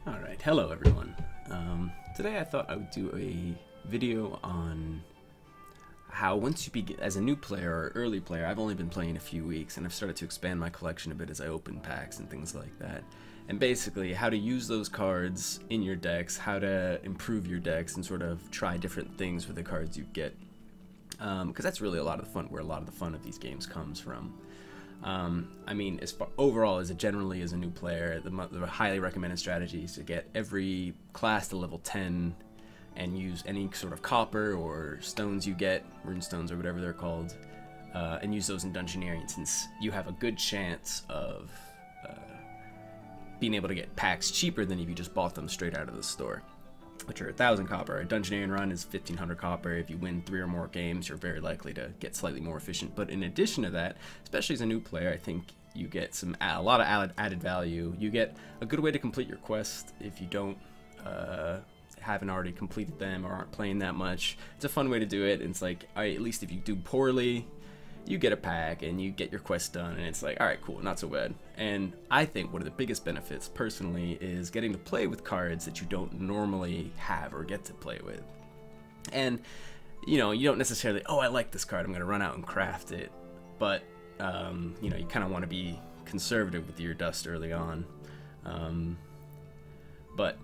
Alright, hello everyone. Today I thought I would do a video on how once you begin, as a new player or early player, I've only been playing a few weeks and I've started to expand my collection a bit as I open packs and things like that. And basically how to use those cards in your decks, how to improve your decks and sort of try different things with the cards you get. Because that's really a lot of the fun, where a lot of the fun of these games comes from. I mean, overall, generally as a new player, the highly recommended strategy is to get every class to level 10 and use any sort of copper or stones you get, runestones or whatever they're called, and use those in Dungeoneering, since you have a good chance of being able to get packs cheaper than if you just bought them straight out of the store, which are 1,000 copper. A Dungeoneering run is 1,500 copper. If you win 3 or more games, you're very likely to get slightly more efficient. But in addition to that, especially as a new player, I think you get a lot of added value. You get a good way to complete your quest if you don't haven't already completed them or aren't playing that much. It's a fun way to do it. And it's like, at least if you do poorly, you get a pack and you get your quest done, and it's like, alright, cool, not so bad. And I think one of the biggest benefits, personally, is getting to play with cards that you don't normally have or get to play with. And, you know, you don't necessarily, oh, I like this card, I'm going to run out and craft it. But, you know, you kind of want to be conservative with your dust early on. But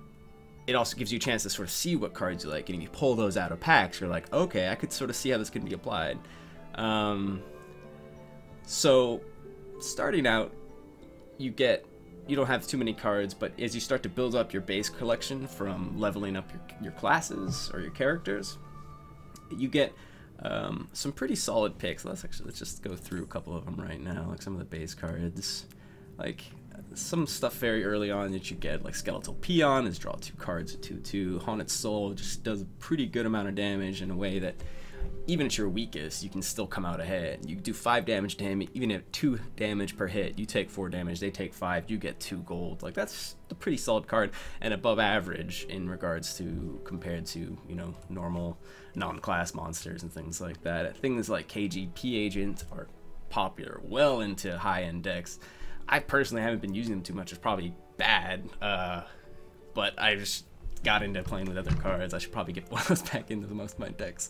it also gives you a chance to sort of see what cards you like, and if you pull those out of packs, you're like, okay, I could sort of see how this could be applied. So starting out, you don't have too many cards, but as you start to build up your base collection from leveling up your classes or your characters, you get some pretty solid picks. Let's just go through a couple of them right now, like some of the base cards. Like some stuff very early on that you get, like Skeletal Peon is draw 2 cards at 2/2. Haunted Soul just does a pretty good amount of damage in a way that even at your weakest, you can still come out ahead. You do 5 damage to him, even at 2 damage per hit, you take 4 damage, they take 5, you get 2 gold. Like, that's a pretty solid card, and above average in regards to, compared to, you know, normal non-class monsters and things like that. Things like KGP Agent are popular well into high-end decks. I personally haven't been using them too much. It's probably bad, but I just got into playing with other cards. I should probably get one of those back into most of my decks.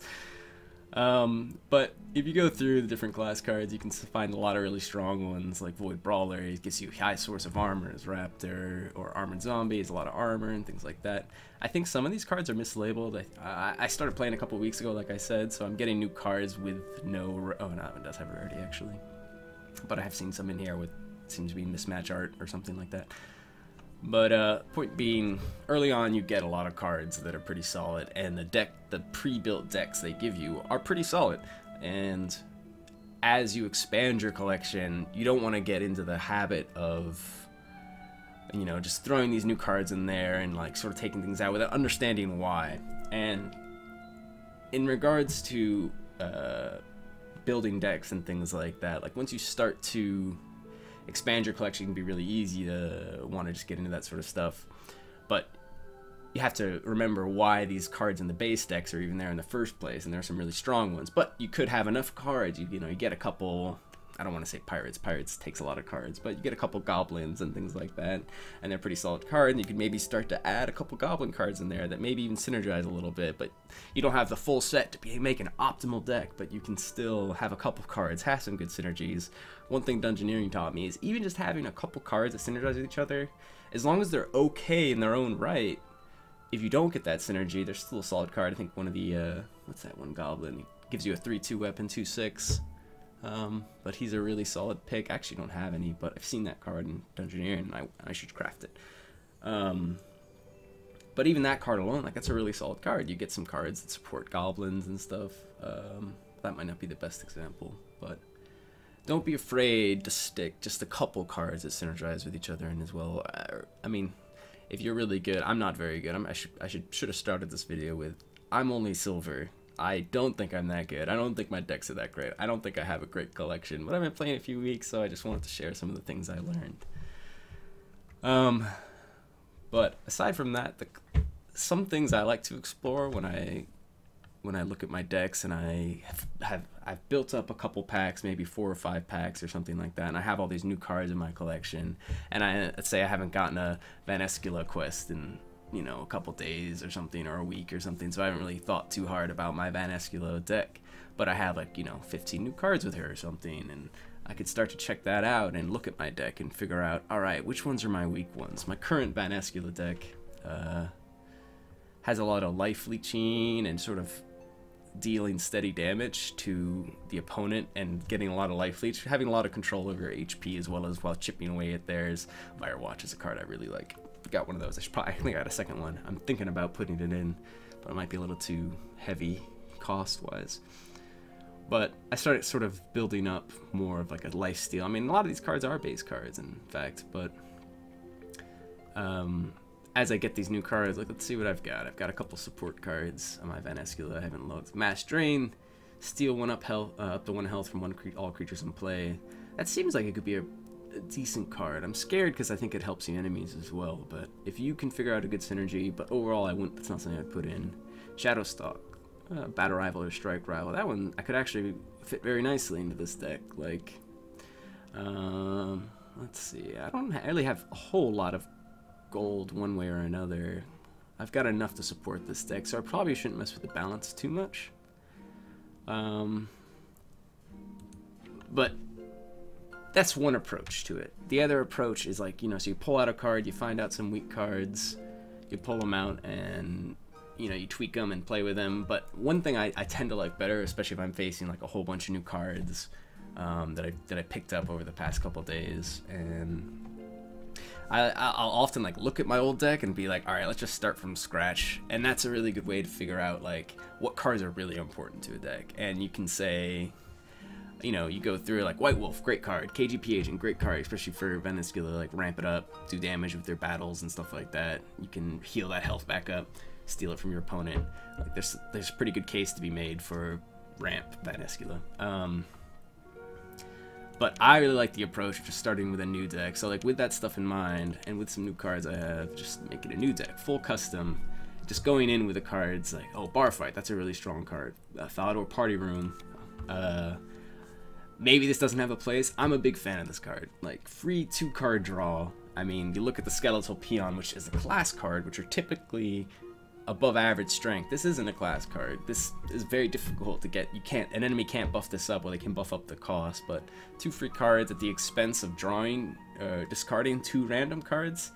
But if you go through the different class cards, you can find a lot of really strong ones, like Void Brawler. It gives you high source of armor as Raptor, or Armored Zombie is a lot of armor and things like that. I think some of these cards are mislabeled. I started playing a couple weeks ago, like I said, so I'm getting new cards with no, oh no, it does have rarity actually. But I have seen some in here with, seems to be mismatch art or something like that. But point being, early on you get a lot of cards that are pretty solid, and the pre-built decks they give you are pretty solid. And as you expand your collection, you don't want to get into the habit of, you know, just throwing these new cards in there and like sort of taking things out without understanding why. And in regards to building decks and things like that, like once you start to expand your collection, can be really easy to want to just get into that sort of stuff. But you have to remember why these cards in the base decks are even there in the first place, and there are some really strong ones. But you could have enough cards, you know, you get a couple, I don't want to say pirates takes a lot of cards, but you get a couple goblins and things like that, and they're pretty solid cards, and you could maybe start to add a couple goblin cards in there that maybe even synergize a little bit. But you don't have the full set to make an optimal deck, but you can still have a couple cards, have some good synergies. One thing Dungeoneering taught me is even just having a couple cards that synergize with each other, as long as they're okay in their own right, if you don't get that synergy, they're still a solid card. I think one of the, what's that one goblin? He gives you a 3/2 weapon, 2/6. But he's a really solid pick. I actually don't have any, but I've seen that card in Dungeoneering, and I should craft it. But even that card alone, like, that's a really solid card. You get some cards that support goblins and stuff. That might not be the best example, but don't be afraid to stick just a couple cards that synergize with each other and as well. I mean, if you're really good, I'm not very good. I should have started this video with, I'm only silver. I don't think I'm that good. I don't think my decks are that great. I don't think I have a great collection, but I've been playing a few weeks, so I just wanted to share some of the things I learned. But aside from that, some things I like to explore when I look at my decks, and I have I've built up a couple packs, maybe 4 or 5 packs or something like that, and I have all these new cards in my collection, and let's say I haven't gotten a Van Escula quest in, you know, a couple days or something, or a week or something, so I haven't really thought too hard about my Van Escula deck, but I have, like, you know, 15 new cards with her or something, and I could start to check that out and look at my deck and figure out, alright, which ones are my weak ones. My current Van Escula deck has a lot of life leeching and sort of dealing steady damage to the opponent and getting a lot of life leech, having a lot of control over your HP as well as while chipping away at theirs. Firewatch is a card I really like. Got one of those. I think I got a second one. I'm thinking about putting it in, but it might be a little too heavy cost-wise. But I started sort of building up more of like a lifesteal. I mean, a lot of these cards are base cards, in fact, but as I get these new cards, like, let's see what I've got. I've got a couple support cards on my Van Escula I haven't looked. Mass Drain, steal 1 up health, up to 1 health from all creatures in play. That seems like it could be a decent card. I'm scared because I think it helps the enemies as well, but if you can figure out a good synergy, but overall I wouldn't, that's not something I'd put in. Shadowstalk, Battle Rival or Strike Rival. That one I could actually fit very nicely into this deck. Like, let's see, I don't really have a whole lot of gold one way or another. I've got enough to support this deck, so I probably shouldn't mess with the balance too much. But that's one approach to it. The other approach is, like, you know, so you pull out a card, you find out some weak cards, you pull them out, and, you know, you tweak them and play with them. But one thing I tend to like better, especially if I'm facing like a whole bunch of new cards that I picked up over the past couple days, and I'll often like look at my old deck and be like, all right, let's just start from scratch. And that's a really good way to figure out like what cards are really important to a deck. And you can say, you know, you go through like White Wolf, great card. KGP Agent, great card, especially for Van Escula, like ramp it up, do damage with their battles and stuff like that. You can heal that health back up, steal it from your opponent. Like there's a pretty good case to be made for ramp Van Escula. But I really like the approach of just starting with a new deck. So like with that stuff in mind, and with some new cards I have, just make it a new deck, full custom. Just going in with the cards like, oh, Bar Fight, that's a really strong card. Thalador Party Room. Maybe this doesn't have a place. I'm a big fan of this card. Like, free 2-card draw. I mean, you look at the Skeletal Peon, which is a class card, which are typically above average strength. This isn't a class card. This is very difficult to get. An enemy can't buff this up, or they can buff up the cost, but 2 free cards at the expense of discarding 2 random cards.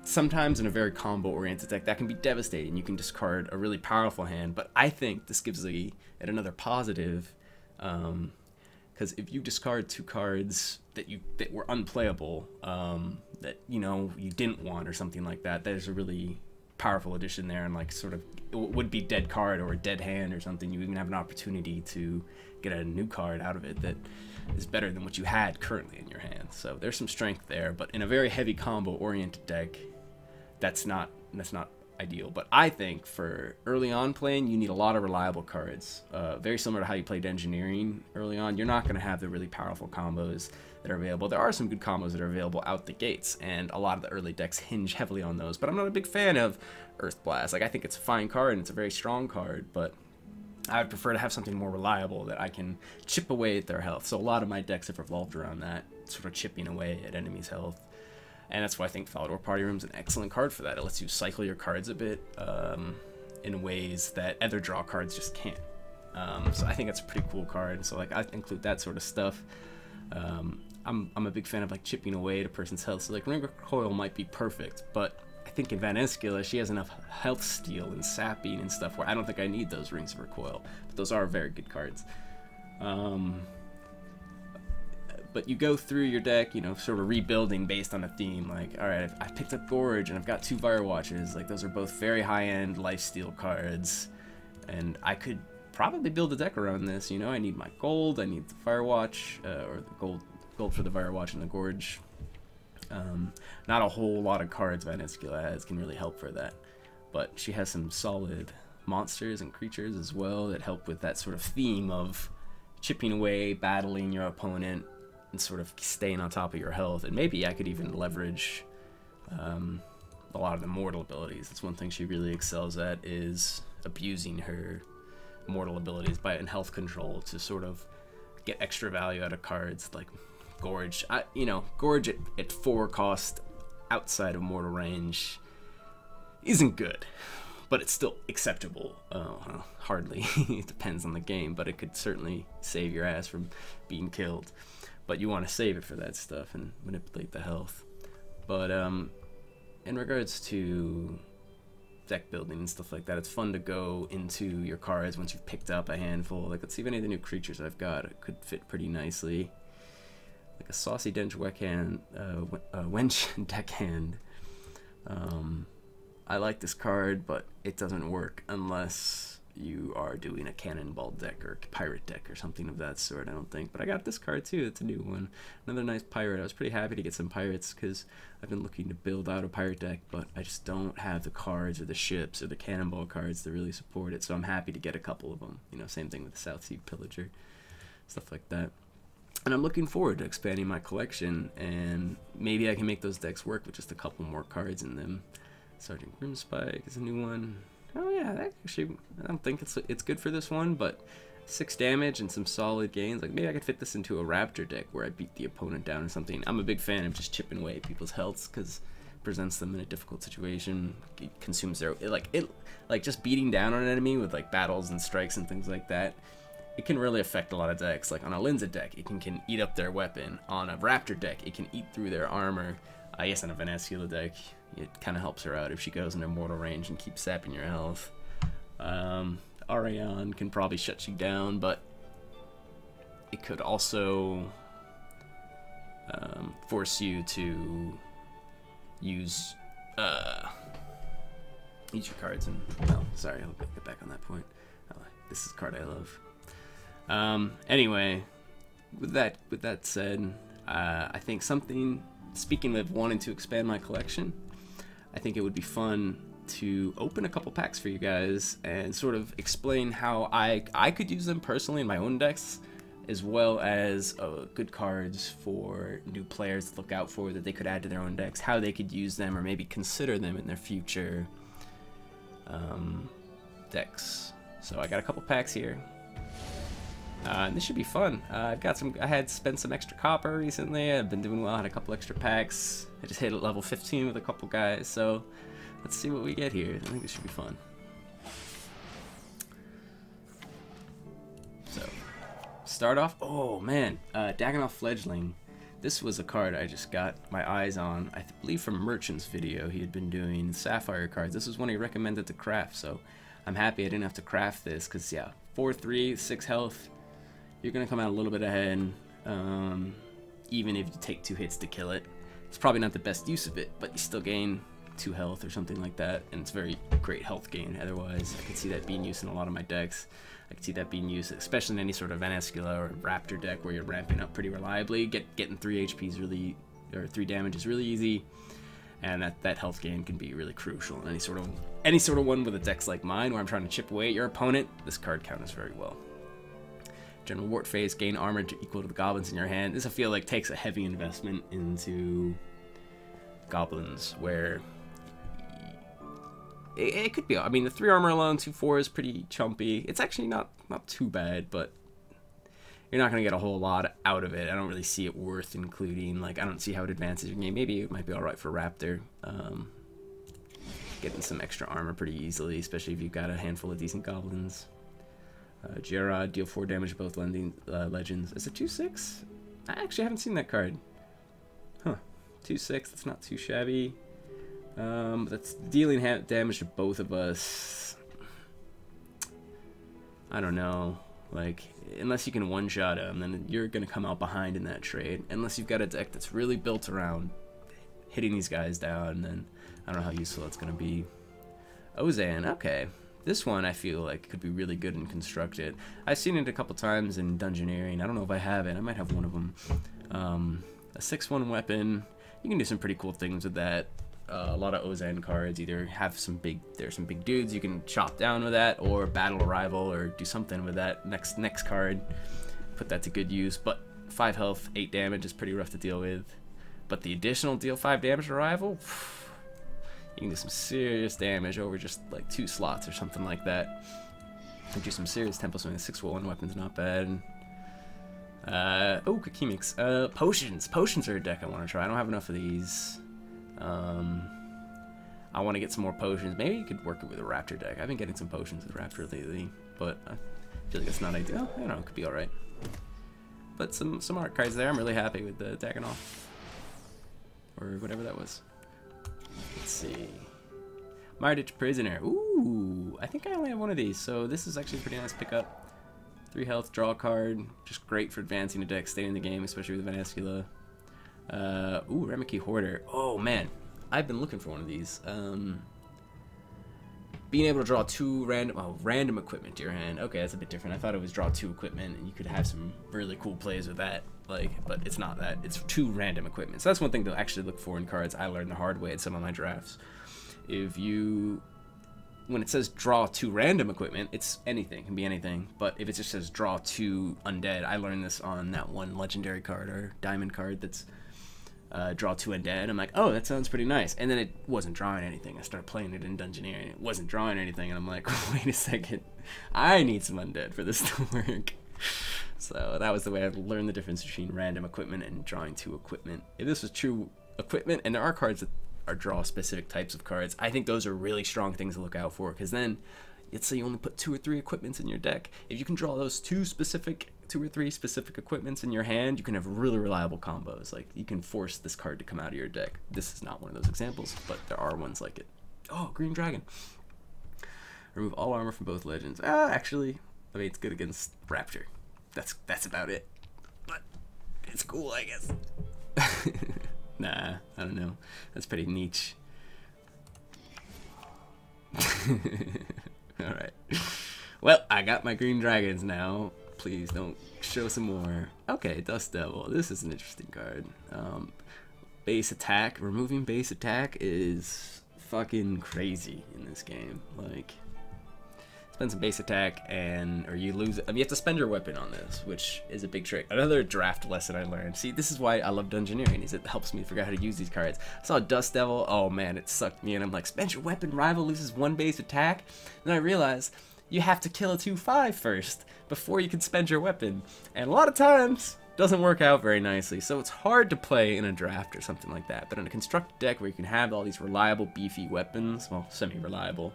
Sometimes in a very combo-oriented deck, that can be devastating. You can discard a really powerful hand, but I think this gives it another positive, because if you discard 2 cards that were unplayable, that, you know, you didn't want or something like that, there's a really powerful addition there, and like sort of it would be dead card or a dead hand or something. You even have an opportunity to get a new card out of it that is better than what you had currently in your hand. So there's some strength there, but in a very heavy combo oriented deck, that's not ideal. But I think for early on playing, you need a lot of reliable cards. Very similar to how you played Engineering early on. You're not going to have the really powerful combos that are available. There are some good combos that are available out the gates, and a lot of the early decks hinge heavily on those. But I'm not a big fan of Earth Blast. Like, I think it's a fine card, and it's a very strong card, but I would prefer to have something more reliable that I can chip away at their health. So a lot of my decks have revolved around that, sort of chipping away at enemies' health. And that's why I think Thalador Party Room is an excellent card for that. It lets you cycle your cards a bit in ways that other draw cards just can't. So I think that's a pretty cool card. So like I include that sort of stuff. I'm a big fan of like chipping away at a person's health. So like Ring of Recoil might be perfect, but I think in Van Escula she has enough health steal and sapping and stuff where I don't think I need those Rings of Recoil. But those are very good cards. But you go through your deck, you know, sort of rebuilding based on a theme. Like, all right, I picked up Gorge and I've got 2 Firewatches. Like, those are both very high-end lifesteal cards, and I could probably build a deck around this. You know, I need my gold, I need the Firewatch, or the gold for the Firewatch and the Gorge. Not a whole lot of cards Van Escula has can really help for that, but she has some solid monsters and creatures as well that help with that sort of theme of chipping away, battling your opponent, and sort of staying on top of your health. And maybe I could even leverage a lot of the mortal abilities. That's one thing she really excels at, is abusing her mortal abilities and health control to sort of get extra value out of cards like Gorge. You know, Gorge at 4 cost outside of mortal range isn't good, but it's still acceptable. Well, hardly. It depends on the game, but it could certainly save your ass from being killed. But you want to save it for that stuff and manipulate the health. But in regards to deck building and stuff like that, it's fun to go into your cards once you've picked up a handful. Like, let's see if any of the new creatures I've got it could fit pretty nicely. Like a Saucy Dench Wench Deckhand. I like this card, but it doesn't work unless you are doing a Cannonball deck or Pirate deck or something of that sort, I don't think. But I got this card too, it's a new one. Another nice Pirate. I was pretty happy to get some Pirates because I've been looking to build out a Pirate deck, but I just don't have the cards or the ships or the Cannonball cards to really support it, so I'm happy to get a couple of them. You know, same thing with the South Sea Pillager, stuff like that. And I'm looking forward to expanding my collection, and maybe I can make those decks work with just a couple more cards in them. Sergeant Grimspike is a new one. Oh yeah, that actually, I don't think it's good for this one, but 6 damage and some solid gains. Like, maybe I could fit this into a Raptor deck where I beat the opponent down or something. I'm a big fan of just chipping away at people's healths because it presents them in a difficult situation. It consumes their like just beating down on an enemy with like battles and strikes and things like that. It can really affect a lot of decks. Like on a Linza deck, it can eat up their weapon. On a Raptor deck, it can eat through their armor. I guess on a Venascula deck, it kind of helps her out if she goes into mortal range and keeps sapping your health. Arion can probably shut you down, but it could also force you to use your cards. And well, sorry, I'll get back on that point. This is a card I love. Anyway, with that said, I think something. Speaking of wanting to expand my collection, I think it would be fun to open a couple packs for you guys and sort of explain how I could use them personally in my own decks, as well as good cards for new players to look out for that they could add to their own decks, how they could use them or maybe consider them in their future decks. So I got a couple packs here. And this should be fun. I had spent some extra copper recently. I've been doing well. I had a couple extra packs. I just hit at level 15 with a couple guys. So let's see what we get here. I think this should be fun. So start off. Oh man, Dagannoth Fledgling. This was a card I just got my eyes on. I believe from Merchant's video. He had been doing Sapphire cards. This was one he recommended to craft. So I'm happy I didn't have to craft this because yeah, 4/3, 6 health. You're going to come out a little bit ahead, even if you take 2 hits to kill it. It's probably not the best use of it, but you still gain 2 health or something like that, and it's very great health gain otherwise. I could see that being used in a lot of my decks. I could see that being used, especially in any sort of Venascula or Raptor deck where you're ramping up pretty reliably. Getting 3 HP is really, or 3 damage is really easy, and that health gain can be really crucial in any sort of one with a decks like mine where I'm trying to chip away at your opponent. This card counters very well. General Wartface, gain armor equal to the goblins in your hand. This I feel like takes a heavy investment into goblins, where it could be. I mean, the 3 armor alone, 2/4 is pretty chumpy. It's actually not too bad, but you're not gonna get a whole lot out of it. I don't really see it worth including. Like, I don't see how it advances your game. Maybe it might be all right for Raptor. Getting some extra armor pretty easily, especially if you've got a handful of decent goblins. Gerard, deal 4 damage to both legends. Is it 2/6? I actually haven't seen that card. Huh. 2/6, that's not too shabby. That's dealing damage to both of us. I don't know. Like, unless you can one-shot him, then you're going to come out behind in that trade. Unless you've got a deck that's really built around hitting these guys down, then I don't know how useful that's going to be. Ozan, okay. This one I feel like could be really good and constructed. I've seen it a couple times in Dungeoneering. I don't know if I have it. I might have one of them. A 6/1 weapon. You can do some pretty cool things with that. A lot of Ozan cards either have there's some big dudes you can chop down with that, or battle a rival, or do something with that next card. Put that to good use. But 5 health, 8 damage is pretty rough to deal with. But the additional deal 5 damage to rival. You can do some serious damage over just like 2 slots or something like that. do some serious tempo swing. 6-1 weapon's not bad. Oh, Kakimix. Potions. Potions are a deck I want to try. I don't have enough of these. I want to get some more potions. Maybe you could work it with a Raptor deck. I've been getting some potions with Raptor lately, but I feel like it's not ideal. I don't know, it could be alright. But some art cards there. I'm really happy with the Dagonol. Or whatever that was. Let's see. Mardich Prisoner. Ooh, I think I only have one of these, so this is actually a pretty nice pickup. 3 health, draw a card. Just great for advancing a deck, staying in the game, especially with Vanascula. Ooh, Remiki Hoarder. Oh, man. I've been looking for one of these. Being able to draw 2 random equipment to your hand. Okay, that's a bit different. I thought it was draw 2 equipment, and you could have some really cool plays with that. Like, but it's not that. It's 2 random equipment. So that's one thing to actually look for in cards. I learned the hard way at some of my drafts. When it says draw 2 random equipment, it's anything, it can be anything. But if it just says draw 2 undead, I learned this on that one legendary card or diamond card that's draw 2 undead. I'm like, oh, that sounds pretty nice. And then it wasn't drawing anything. I started playing it in Dungeoneering. It wasn't drawing anything, and I'm like, wait a second, I need some undead for this to work. So that was the way I learned the difference between random equipment and drawing 2 equipment. If this was true equipment, and there are cards that are draw specific types of cards, I think those are really strong things to look out for, because then let's say you only put 2 or 3 equipments in your deck. If you can draw those 2 or 3 specific equipments in your hand, you can have really reliable combos. Like, you can force this card to come out of your deck. This is not one of those examples, but there are ones like it. Oh, Green Dragon. Remove all armor from both legends. Actually, I mean, it's good against Raptor. That's about it. But it's cool, I guess. Nah, I don't know. That's pretty niche. Alright. Well, I got my green dragons now. Please don't show some more. Okay, Dust Devil. This is an interesting card. Base attack. Removing base attack is fucking crazy in this game. Like, spend some base attack or you lose it. I mean, you have to spend your weapon on this, which is a big trick. Another draft lesson I learned. See, this is why I love Dungeoneering, is it helps me figure out how to use these cards. I saw Dust Devil. Oh man, it sucked me in. I'm like, spend your weapon, rival loses 1 base attack. Then I realized you have to kill a 2/5 first before you can spend your weapon. And a lot of times, doesn't work out very nicely. So it's hard to play in a draft or something like that. But in a constructed deck where you can have all these reliable, beefy weapons, well, semi-reliable,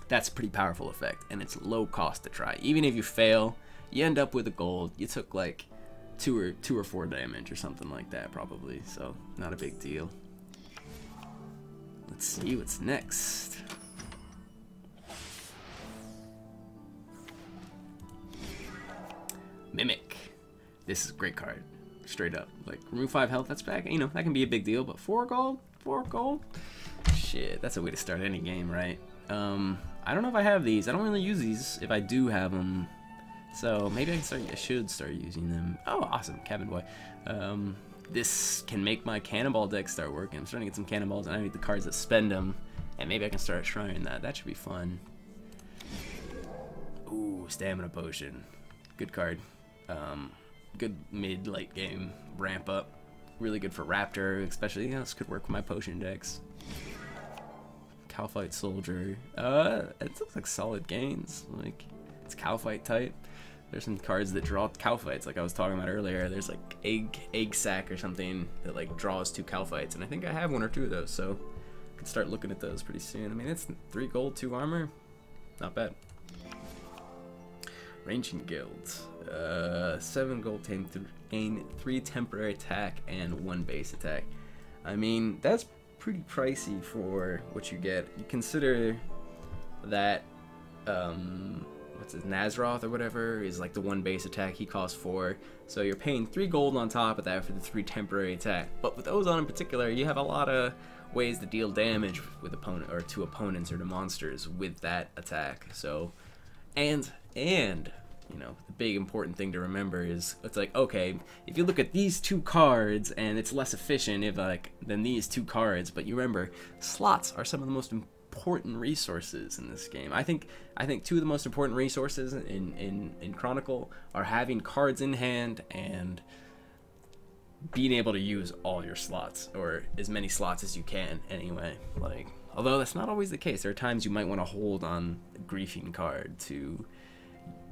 that's a pretty powerful effect, and it's low cost to try. Even if you fail, you end up with a gold. You took like 2 or 4 damage or something like that, probably. So not a big deal. Let's see what's next. Mimic. This is a great card, straight up. Like, remove 5 health. That's back. You know, that can be a big deal. But 4 gold, 4 gold. Shit, that's a way to start any game, right? I don't know if I have these. I don't really use these if I do have them. So maybe I should start using them. Oh, awesome, Cabin Boy. This can make my Cannonball deck start working. I'm starting to get some Cannonballs, and I need the cards that spend them. And maybe I can start trying that. That should be fun. Ooh, Stamina Potion. Good card. Good mid-late game ramp up. Really good for Raptor, especially. You know, this could work with my potion decks. Kalphite Soldier. It looks like solid gains. Like, it's Kalphite type. There's some cards that draw Kalphites, like I was talking about earlier. There's like egg sack or something that like draws 2 Kalphites, and I think I have 1 or 2 of those, so I can start looking at those pretty soon. I mean, it's 3 gold, 2 armor. Not bad. Ranging Guilds. 7 gold, 3 temporary attack, and 1 base attack. I mean, that's pretty pricey for what you get. You consider that what's his Nazroth or whatever is like the 1 base attack. He costs 4, so you're paying 3 gold on top of that for the 3 temporary attack. But with those on in particular, you have a lot of ways to deal damage with opponent or to opponents or to monsters with that attack. So and you know, the big important thing to remember is it's like, okay, if you look at these 2 cards and it's less efficient if like than these 2 cards, but you remember slots are some of the most important resources in this game. I think 2 of the most important resources in Chronicle are having cards in hand and being able to use all your slots, or as many slots as you can anyway. Like, although that's not always the case. There are times you might want to hold on the griefing card to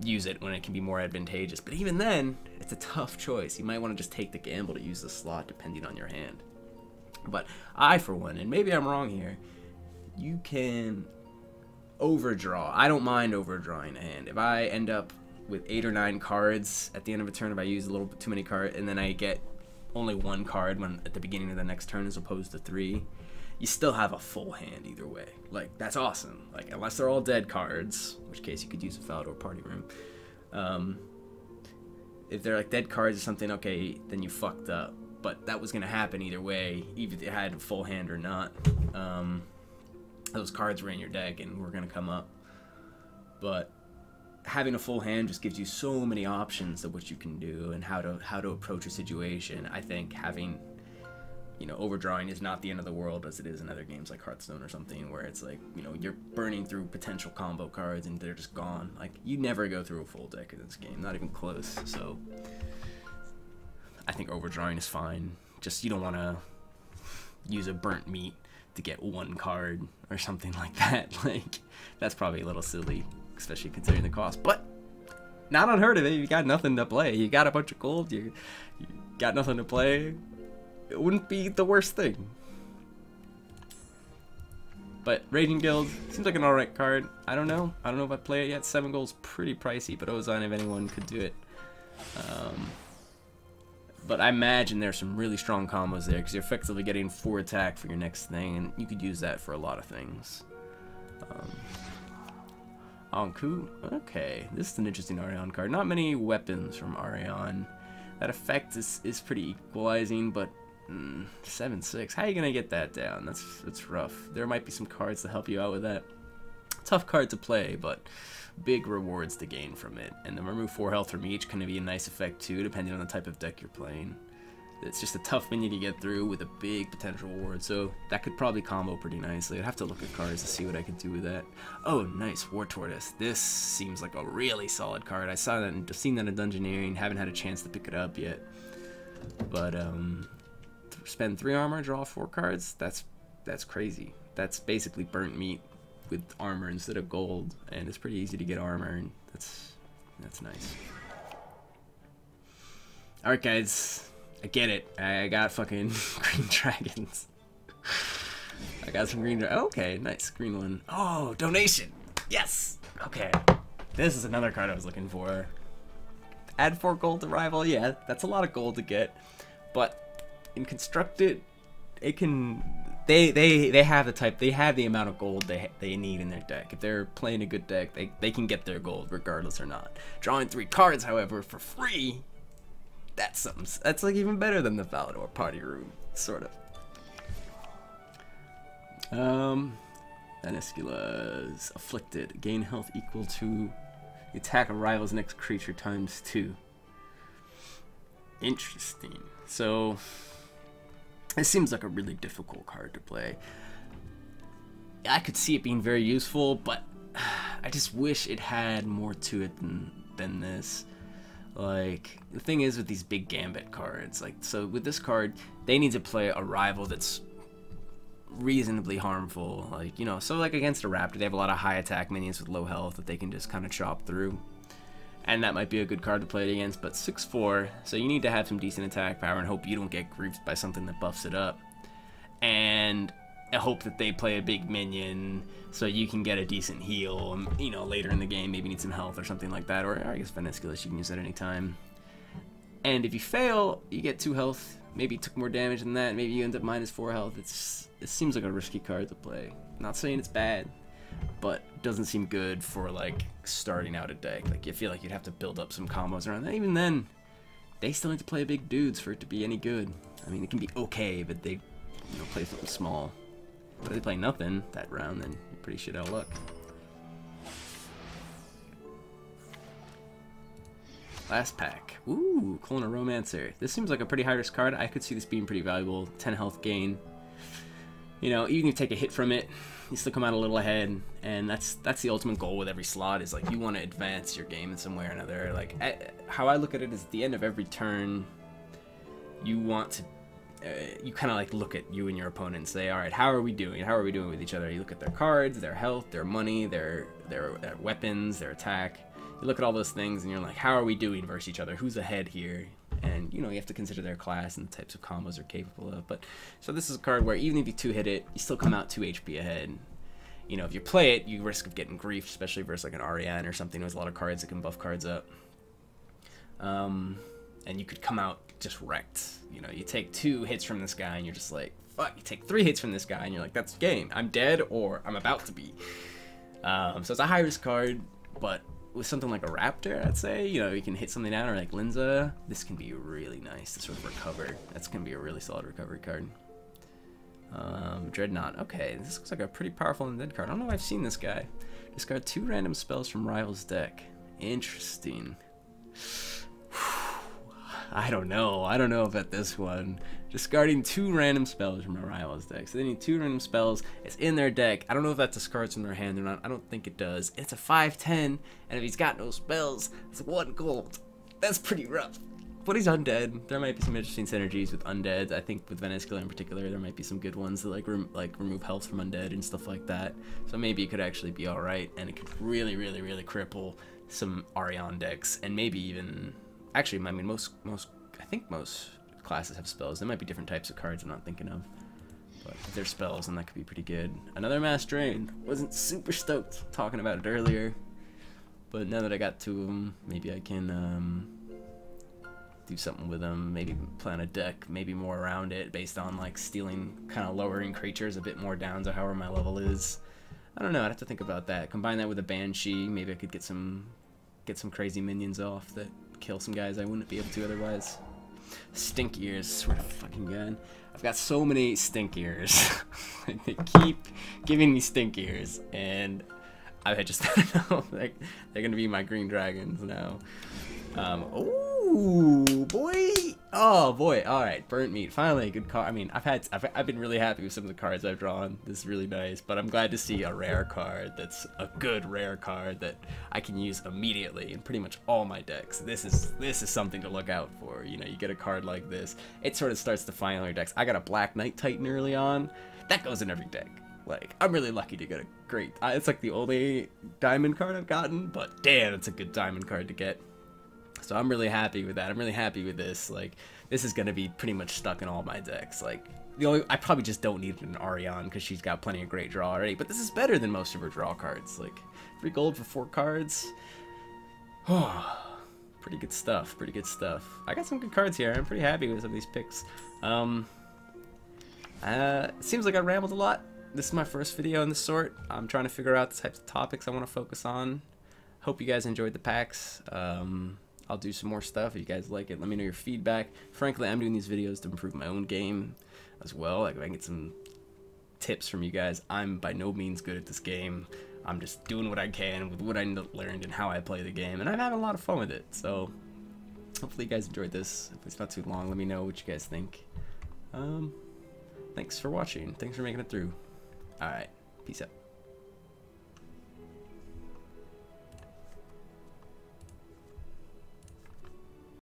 use it when it can be more advantageous. But even then, it's a tough choice. You might want to just take the gamble to use the slot depending on your hand. But I, for one, and maybe I'm wrong here, you can overdraw. I don't mind overdrawing a hand. If I end up with 8 or 9 cards at the end of a turn, if I use a little bit too many cards, and then I get only 1 card when at the beginning of the next turn as opposed to 3, you still have a full hand either way. Like, that's awesome. Like, unless they're all dead cards, in which case you could use a Falador Party Room. If they're like dead cards or something, okay, then you fucked up. But that was gonna happen either way, even if you had a full hand or not. Those cards were in your deck and were gonna come up. But having a full hand just gives you so many options of what you can do and how to approach a situation. I think having, you know, overdrawing is not the end of the world as it is in other games like Hearthstone or something, where it's like, you know, you're burning through potential combo cards and they're just gone. Like, you never go through a full deck in this game, not even close. So I think overdrawing is fine. Just, you don't want to use a burnt meat to get 1 card or something like that. Like, that's probably a little silly, especially considering the cost. But not unheard of it. You got nothing to play. You got a bunch of gold. You got nothing to play. It wouldn't be the worst thing. But Raging Guild seems like an alright card. I don't know if I play it yet. 7 gold's pretty pricey, but Ozine, if anyone could do it. But I imagine there's some really strong combos there, because you're effectively getting 4 attack for your next thing, and you could use that for a lot of things. Anku, okay, this is an interesting Arion card. Not many weapons from Arion. That effect is pretty equalizing, but 7/6. How are you gonna get that down? That's rough. There might be some cards to help you out with that. Tough card to play, but big rewards to gain from it. And then remove 4 health from each can be a nice effect too, depending on the type of deck you're playing. It's just a tough minion to get through with a big potential reward, so that could probably combo pretty nicely. I'd have to look at cards to see what I could do with that. Oh, nice, War Tortoise. This seems like a really solid card. I saw that and seen that in Dungeoneering. Haven't had a chance to pick it up yet. But spend 3 armor, draw 4 cards. That's crazy. That's basically burnt meat with armor instead of gold, and it's pretty easy to get armor, and that's nice. All right, guys. I get it. I got fucking green dragons. I got some green dragons. Okay, nice. Green one. Oh, donation. Yes. Okay. This is another card I was looking for. Add 4 gold to rival. Yeah, that's a lot of gold to get. But in Constructed, it can... They have the type... They have the amount of gold they need in their deck. If they're playing a good deck, they can get their gold regardless or not. Drawing 3 cards, however, for free... That's something. That's like even better than the Falador Party Room, sort of. Veniscula's Afflicted. Gain health equal to the attack of rival's next creature times 2. Interesting. So, it seems like a really difficult card to play. I could see it being very useful, but I just wish it had more to it than this. Like, the thing is with these big Gambit cards, like, so with this card, they need to play a rival that's reasonably harmful. Like, you know, so like against a Raptor, they have a lot of high attack minions with low health that they can just kind of chop through. And that might be a good card to play it against, but 6/4, so you need to have some decent attack power and hope you don't get griefed by something that buffs it up. And I hope that they play a big minion so you can get a decent heal, and, you know, later in the game maybe need some health or something like that, or I guess Venisculus you can use at any time. And if you fail, you get 2 health, maybe you took more damage than that, maybe you end up -4 health. It seems like a risky card to play. Not saying it's bad, but it doesn't seem good for like starting out a deck. Like, you feel like you'd have to build up some combos around that. Even then, they still need to play big dudes for it to be any good. I mean, it can be okay, but they, you know, play something small. But if they play nothing that round, then you're pretty shit out of luck. Last pack. Ooh, Clone Romancer. This seems like a pretty high-risk card. I could see this being pretty valuable. 10 health gain. You know, even if you take a hit from it, you still come out a little ahead. And that's the ultimate goal with every slot, is like you want to advance your game in some way or another. Like, how I look at it is at the end of every turn, you want to you kind of like look at you and your opponent and say, all right, how are we doing? How are we doing with each other? You look at their cards, their health, their money, their weapons, their attack. You look at all those things and you're like, how are we doing versus each other? Who's ahead here? And you know, you have to consider their class and the types of combos they're capable of. But so this is a card where even if you 2-hit it, you still come out 2 HP ahead. You know, if you play it, you risk of getting grief, especially versus like an Ariane or something. There's a lot of cards that can buff cards up. And you could come out just wrecked. You know, you take 2 hits from this guy and you're just like, fuck. You take 3 hits from this guy and you're like, that's game. I'm dead or I'm about to be. So it's a high risk card, but with something like a Raptor, I'd say, you know, you can hit something down, or like Linza, this can be really nice to sort of recover. That's gonna be a really solid recovery card. Dreadnought. Okay, this looks like a pretty powerful undead card. I don't know if I've seen this guy. Discard 2 random spells from rival's deck. Interesting. I don't know about this one. Discarding 2 random spells from a rival's deck. So they need 2 random spells. It's in their deck. I don't know if that discards from their hand or not. I don't think it does. It's a 5/10, and if he's got no spells, it's 1 gold. That's pretty rough. But he's undead. There might be some interesting synergies with undeads. I think with Venescula in particular, there might be some good ones that like remove health from undead and stuff like that. So maybe it could actually be all right, and it could really cripple some Ariane decks, and maybe even. Actually, I mean, I think most classes have spells. There might be different types of cards I'm not thinking of. But if there's spells, then that could be pretty good. Another Mass Drain. Wasn't super stoked talking about it earlier. But now that I got to them, maybe I can do something with them. Maybe plan a deck, maybe more around it, based on like stealing, kind of lowering creatures a bit more down to however my level is. I don't know, I'd have to think about that. Combine that with a Banshee, maybe I could get some crazy minions off that kill some guys I wouldn't be able to otherwise. Stink ears, swear to fucking God. I've got so many stink ears. They keep giving me stink ears, and I just don't know. Like, they're gonna be my green dragons now. Oh boy! Oh boy! All right, burnt meat. Finally, a good card. I mean, I've been really happy with some of the cards I've drawn. This is really nice, but I'm glad to see a rare card that's a good rare card that I can use immediately in pretty much all my decks. This is something to look out for. You know, you get a card like this, it sort of starts to define all your decks. I got a Black Knight Titan early on. That goes in every deck. Like, I'm really lucky to get a great. It's like the only diamond card I've gotten, but damn, it's a good diamond card to get. So I'm really happy with that. I'm really happy with this. Like, this is gonna be pretty much stuck in all my decks. Like, I probably just don't need an Ariane because she's got plenty of great draw already. But this is better than most of her draw cards. Like, 3 gold for 4 cards. Oh, pretty good stuff. Pretty good stuff. I got some good cards here. I'm pretty happy with some of these picks. It seems like I rambled a lot. This is my first video in this sort. I'm trying to figure out the types of topics I want to focus on. Hope you guys enjoyed the packs. I'll do some more stuff if you guys like it. Let me know your feedback. Frankly, I'm doing these videos to improve my own game as well. Like, if I can get some tips from you guys. I'm by no means good at this game. I'm just doing what I can with what I learned and how I play the game, and I'm having a lot of fun with it. So hopefully you guys enjoyed this. If it's not too long, let me know what you guys think. Thanks for watching. Thanks for making it through. All right, peace out.